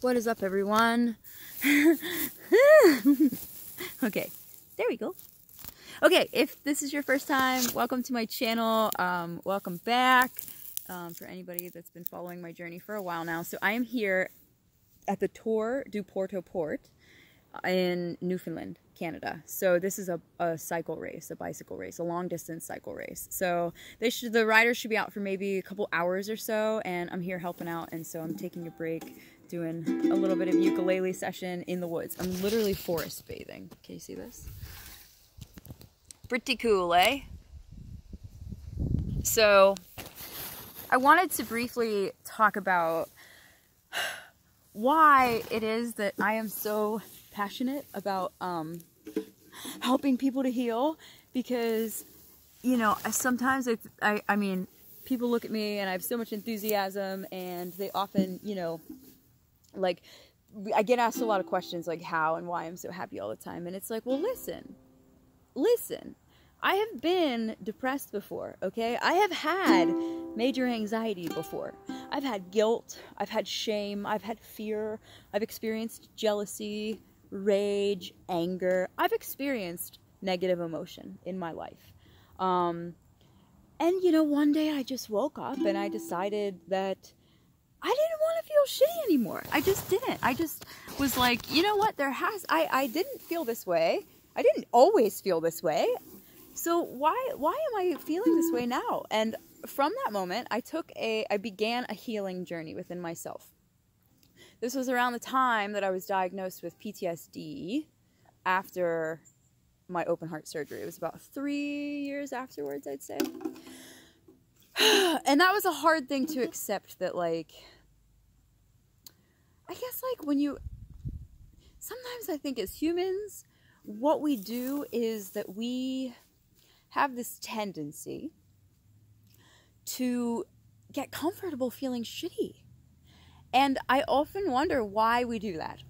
What is up, everyone? Okay, there we go. Okay, if this is your first time, welcome to my channel. Welcome back for anybody that's been following my journey for a while now. So I am here at the Tour du Port in Newfoundland, Canada. So this is a cycle race, a bicycle race, a long distance cycle race. So the riders should be out for maybe a couple hours or so, and I'm here helping out, and so I'm taking a break, doing a little bit of ukulele session in the woods. I'm literally forest bathing. Can you see this? Pretty cool, eh? So I wanted to briefly talk about why it is that I am so passionate about helping people to heal, because, you know, sometimes I mean, people look at me and I have so much enthusiasm, and they often, you know, like, I get asked a lot of questions like how and why I'm so happy all the time, and it's like, well, listen, I have been depressed before, okay? I have had major anxiety before. I've had guilt, I've had shame, I've had fear, I've experienced jealousy, rage, anger. I've experienced negative emotion in my life. And, you know, one day I just woke up and I decided that I didn't want to feel shitty anymore. I just didn't. I just was like, you know what? I didn't feel this way. I didn't always feel this way. So why am I feeling this way now? And from that moment, I began a healing journey within myself. This was around the time that I was diagnosed with PTSD after my open heart surgery. It was about 3 years afterwards, I'd say. And that was a hard thing to accept, that, like, I guess, like, sometimes I think as humans, what we do is that we have this tendency to get comfortable feeling shitty. And I often wonder why we do that.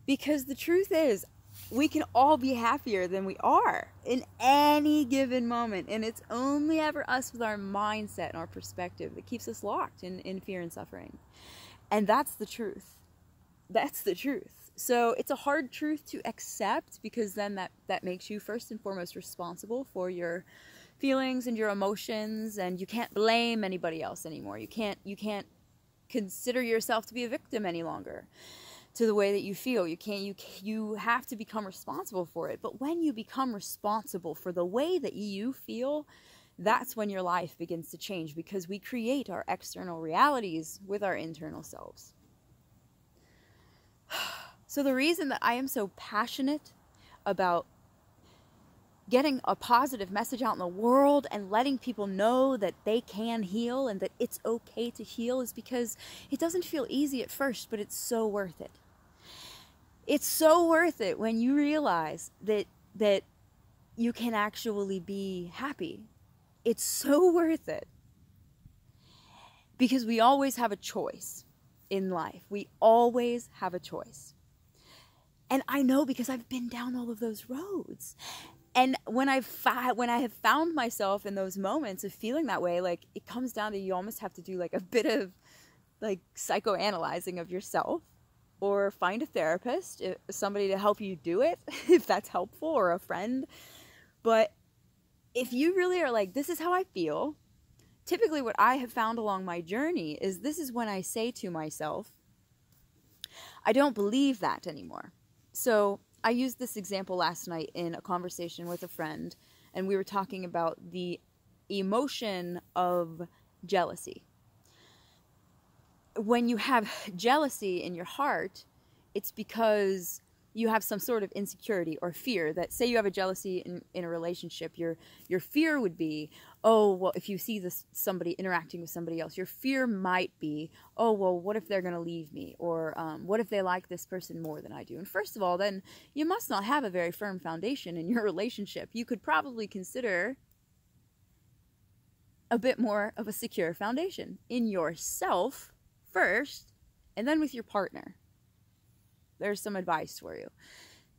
Because the truth is, we can all be happier than we are in any given moment. And it's only ever us with our mindset and our perspective that keeps us locked in fear and suffering. And that's the truth. That's the truth. So it's a hard truth to accept, because then that makes you first and foremost responsible for your feelings and your emotions, and you can't blame anybody else anymore. You can't consider yourself to be a victim any longer to the way that you feel. You have to become responsible for it. But when you become responsible for the way that you feel, that's when your life begins to change, because we create our external realities with our internal selves. So the reason that I am so passionate about getting a positive message out in the world and letting people know that they can heal and that it's okay to heal is because it doesn't feel easy at first, but it's so worth it. It's so worth it when you realize that you can actually be happy. It's so worth it. Because we always have a choice in life. We always have a choice. And I know, because I've been down all of those roads. And when I have found myself in those moments of feeling that way, like, it comes down to, you almost have to do like a bit of like psychoanalyzing of yourself, or find a therapist, somebody to help you do it, if that's helpful, or a friend. But if you really are like, this is how I feel, typically what I have found along my journey is this is when I say to myself, I don't believe that anymore. So I used this example last night in a conversation with a friend, and we were talking about the emotion of jealousy. When you have jealousy in your heart, it's because you have some sort of insecurity or fear that, say you have a jealousy in a relationship, your fear would be, oh, well, if you see somebody interacting with somebody else, your fear might be, oh, well, what if they're going to leave me? Or what if they like this person more than I do? And first of all, then you must not have a very firm foundation in your relationship. You could probably consider a bit more of a secure foundation in yourself first, and then with your partner. There's some advice for you.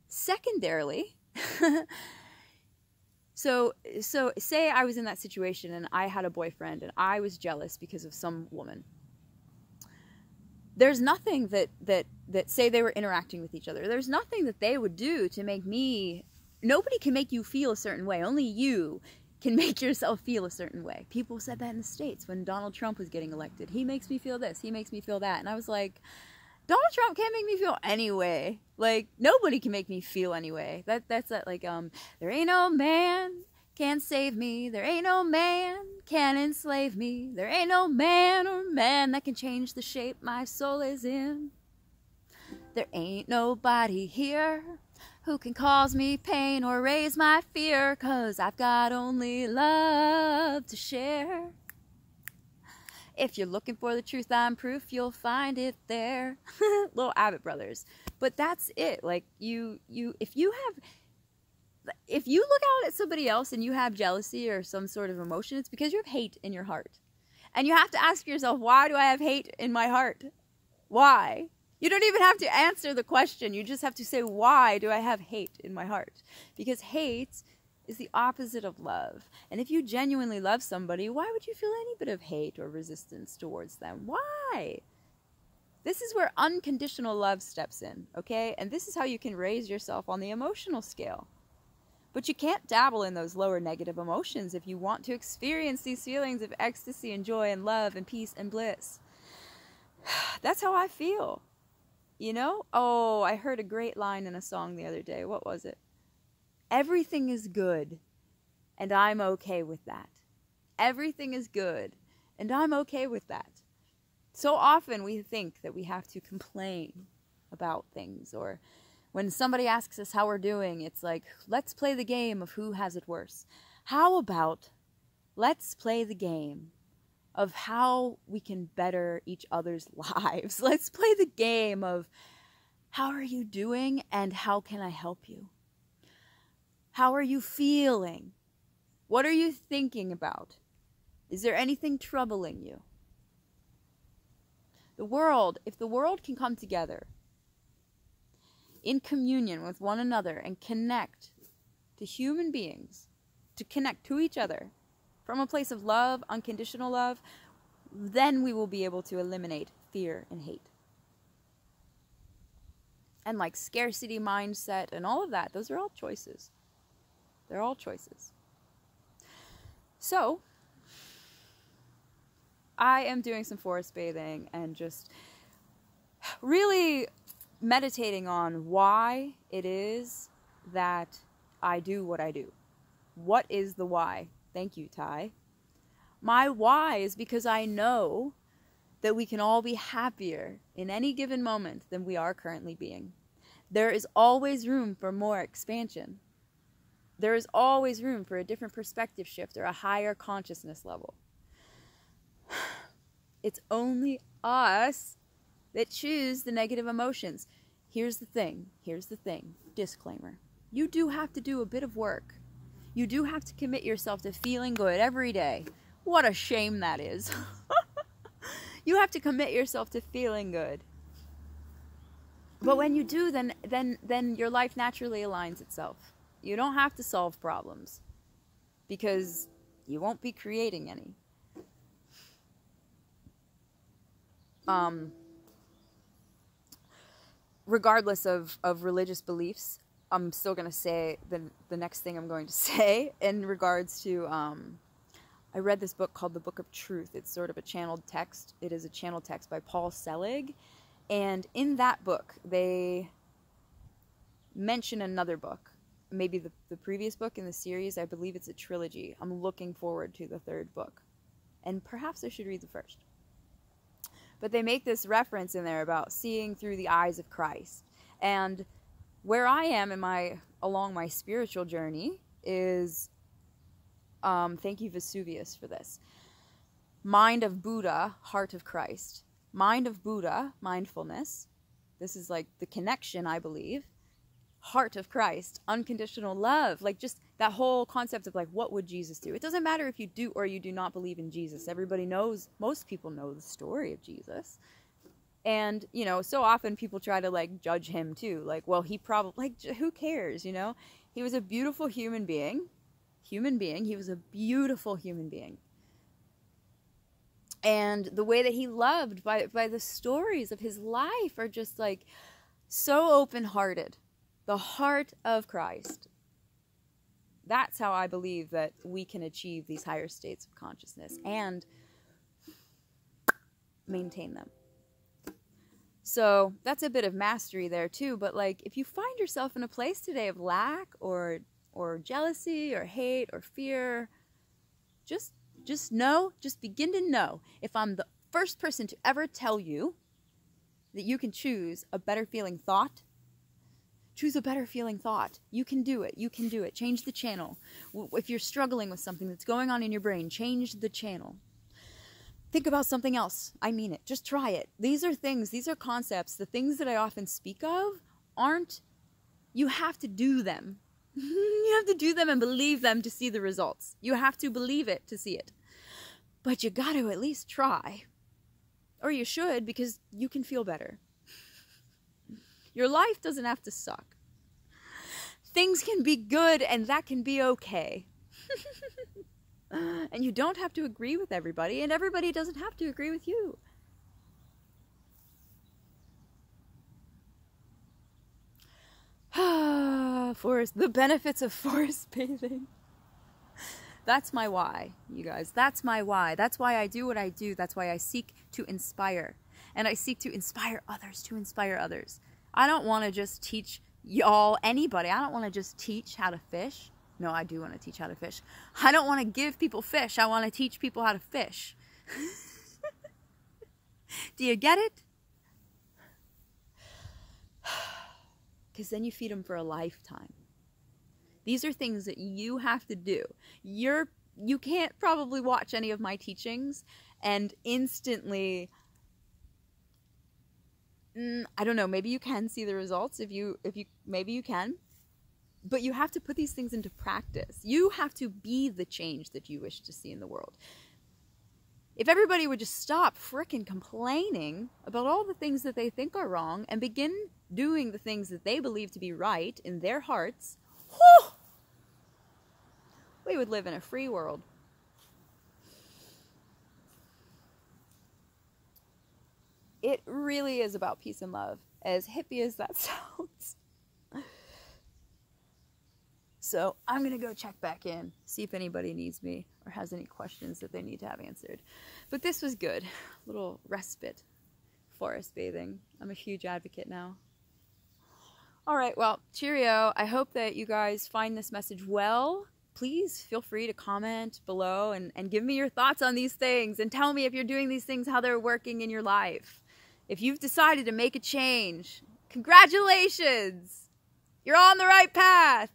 Secondarily, so say I was in that situation and I had a boyfriend and I was jealous because of some woman. there's nothing that say they were interacting with each other. There's nothing that they would do to make me, nobody can make you feel a certain way. Only you can make yourself feel a certain way. People said that in the States when Donald Trump was getting elected. He makes me feel this, he makes me feel that. And I was like, Donald Trump can't make me feel any way. Like, nobody can make me feel any way. That's that, like, there ain't no man can save me. There ain't no man can enslave me. There ain't no man or man that can change the shape my soul is in. There ain't nobody here who can cause me pain or raise my fear, 'cause I've got only love to share. If you're looking for the truth, I'm proof, you'll find it there. Little Abbott Brothers. But that's it. Like, if you look out at somebody else and you have jealousy or some sort of emotion, it's because you have hate in your heart. And you have to ask yourself, why do I have hate in my heart? Why? You don't even have to answer the question. You just have to say, why do I have hate in my heart? Because hate is the opposite of love. And if you genuinely love somebody, why would you feel any bit of hate or resistance towards them? Why? This is where unconditional love steps in, okay? And this is how you can raise yourself on the emotional scale. But you can't dabble in those lower negative emotions if you want to experience these feelings of ecstasy and joy and love and peace and bliss. That's how I feel. You know? Oh, I heard a great line in a song the other day. What was it? Everything is good, and I'm okay with that. Everything is good, and I'm okay with that. So often we think that we have to complain about things, or when somebody asks us how we're doing, it's like, let's play the game of who has it worse. How about let's play the game of how we can better each other's lives? Let's play the game of how are you doing and how can I help you? How are you feeling? What are you thinking about? Is there anything troubling you? The world, if the world can come together in communion with one another and connect to human beings, to connect to each other from a place of love, unconditional love, then we will be able to eliminate fear and hate. And like scarcity mindset and all of that, those are all choices. They're all choices. So, I am doing some forest bathing and just really meditating on why it is that I do what I do. What is the why? Thank you, Ty. My why is because I know that we can all be happier in any given moment than we are currently being. There is always room for more expansion. There is always room for a different perspective shift or a higher consciousness level. It's only us that choose the negative emotions. Here's the thing. Disclaimer. You do have to do a bit of work. You do have to commit yourself to feeling good every day. What a shame that is. You have to commit yourself to feeling good. But when you do, then your life naturally aligns itself. You don't have to solve problems because you won't be creating any. Regardless of religious beliefs, I'm still going to say the next thing I'm going to say in regards to, I read this book called The Book of Truth. It's sort of a channeled text. It is a channeled text by Paul Selig. And in that book, they mention another book. Maybe the previous book in the series. I believe it's a trilogy. I'm looking forward to the third book. And perhaps I should read the first. But they make this reference in there about seeing through the eyes of Christ. And where I am along my spiritual journey is, thank you Vesuvius for this. Mind of Buddha, heart of Christ. Mind of Buddha, mindfulness. This is like the connection, I believe. Heart of Christ, unconditional love. Like just that whole concept of like, what would Jesus do? It doesn't matter if you do or you do not believe in Jesus. Everybody knows, most people know the story of Jesus. And, you know, so often people try to like judge him too. Like, well, he probably, like, who cares, you know? He was a beautiful human being. He was a beautiful human being. And the way that he loved by the stories of his life are just like so open-hearted. The heart of Christ. That's how I believe that we can achieve these higher states of consciousness and maintain them. So that's a bit of mastery there too. But like, if you find yourself in a place today of lack or jealousy or hate or fear, just know, just begin to know, if I'm the first person to ever tell you that you can choose a better feeling thought, choose a better feeling thought. You can do it. You can do it. Change the channel. If you're struggling with something that's going on in your brain, change the channel. Think about something else. I mean it. Just try it. These are things, these are concepts. The things that I often speak of aren't, you have to do them. You have to do them and believe them to see the results. You have to believe it to see it. But you got to at least try. Or you should, because you can feel better. Your life doesn't have to suck. Things can be good, and that can be okay. And you don't have to agree with everybody, and everybody doesn't have to agree with you. The benefits of forest bathing. That's my why, you guys. That's my why. That's why I do what I do. That's why I seek to inspire. And I seek to inspire others. I don't want to just teach y'all, anybody. I don't want to just teach how to fish. No, I do want to teach how to fish. I don't want to give people fish. I want to teach people how to fish. Do you get it? Because then you feed them for a lifetime. These are things that you have to do. You can't probably watch any of my teachings and instantly, I don't know, maybe you can see the results maybe you can. But you have to put these things into practice. You have to be the change that you wish to see in the world. If everybody would just stop frickin' complaining about all the things that they think are wrong and begin doing the things that they believe to be right in their hearts, whew, we would live in a free world. It really is about peace and love, as hippie as that sounds. So I'm going to go check back in, see if anybody needs me or has any questions that they need to have answered. But this was good. A little respite. Forest bathing. I'm a huge advocate now. All right, well, cheerio. I hope that you guys find this message well. Please feel free to comment below and give me your thoughts on these things and tell me if you're doing these things, how they're working in your life. If you've decided to make a change, congratulations! You're on the right path!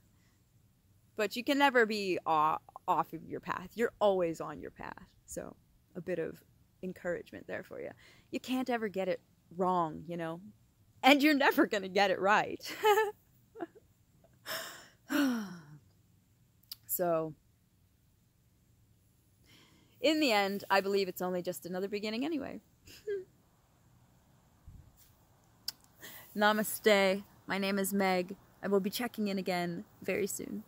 But you can never be off of your path. You're always on your path. So a bit of encouragement there for you. You can't ever get it wrong, you know. And you're never going to get it right. So in the end, I believe it's only just another beginning anyway. Namaste. My name is Meg. I will be checking in again very soon.